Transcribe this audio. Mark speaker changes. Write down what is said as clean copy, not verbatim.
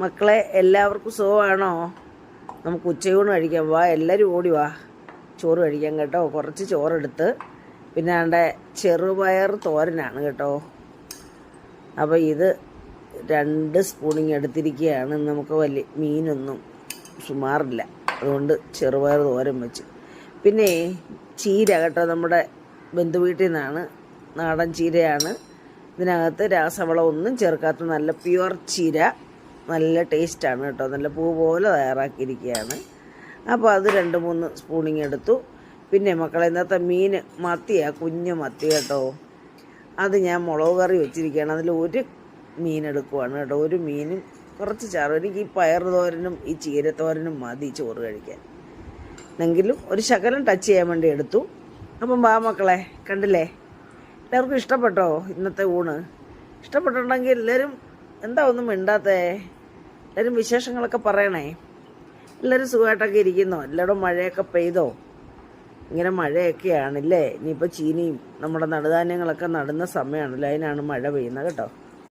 Speaker 1: മക്കളെ, എല്ലാവർക്കും സുഖമാണോ? നമുക്ക് ഉച്ചയൂണ് കഴിക്കാം. വാ, എല്ലാവരും ഓടി വാ, ചോറ് കഴിക്കാം കേട്ടോ. കുറച്ച് ചോറെടുത്ത്, പിന്നെ ആണ്ടെ ചെറുപയർ തോരനാണ് കേട്ടോ. അപ്പോൾ ഇത് 2 സ്പൂണിങ് എടുത്തിരിക്കുകയാണ്. നമുക്ക് വലിയ മീനൊന്നും സുമാറില്ല, അതുകൊണ്ട് ചെറുപയർ തോരൻ വെച്ചു. പിന്നെ ചീര കേട്ടോ, നമ്മുടെ ബന്ധുവീട്ടിൽ നിന്നാണ്, നാടൻ ചീരയാണ്. ഇതിനകത്ത് രാസവളം ഒന്നും ചേർക്കാത്ത നല്ല പ്യുവർ ചീര, നല്ല ടേസ്റ്റാണ് കേട്ടോ. നല്ല പൂ പോലെ തയ്യാറാക്കിയിരിക്കുകയാണ്. അപ്പോൾ അത് 2-3 സ്പൂണിങ് എടുത്തു. പിന്നെ മക്കളെ, ഇന്നത്തെ മീൻ മത്തിയാണ്, കുഞ്ഞ് മത്തി കേട്ടോ. അത് ഞാൻ മുളക് കറി വെച്ചിരിക്കുകയാണ്. അതിൽ ഒരു മീൻ എടുക്കുവാണ് കേട്ടോ. ഒരു മീനും കുറച്ച് ചാറും. എനിക്ക് ഈ പയർ തോരനും ഈ ചീരത്തോരനും മതി ചോറ് കഴിക്കാൻ. എങ്കിലും ഒരു ശകലം ടച്ച് ചെയ്യാൻ വേണ്ടി എടുത്തു. അപ്പം വാ മക്കളെ, കണ്ടില്ലേ, എല്ലാവർക്കും ഇഷ്ടപ്പെട്ടോ ഇന്നത്തെ ഊണ്? ഇഷ്ടപ്പെട്ടിട്ടുണ്ടെങ്കിൽ എല്ലാവരും എന്താ ഒന്നും മിണ്ടാത്തേ? എല്ലാവരും വിശേഷങ്ങളൊക്കെ പറയണേ. എല്ലാവരും സുഖമായിട്ടൊക്കെ ഇരിക്കുന്നോ? എല്ലായിടും മഴയൊക്കെ പെയ്തോ? ഇങ്ങനെ മഴയൊക്കെയാണല്ലേ. ഇനിയിപ്പോൾ ചീനിയും നമ്മുടെ നടുധാന്യങ്ങളൊക്കെ നടുന്ന സമയമാണല്ലോ, അതിനാണ് മഴ പെയ്യുന്നത് കേട്ടോ.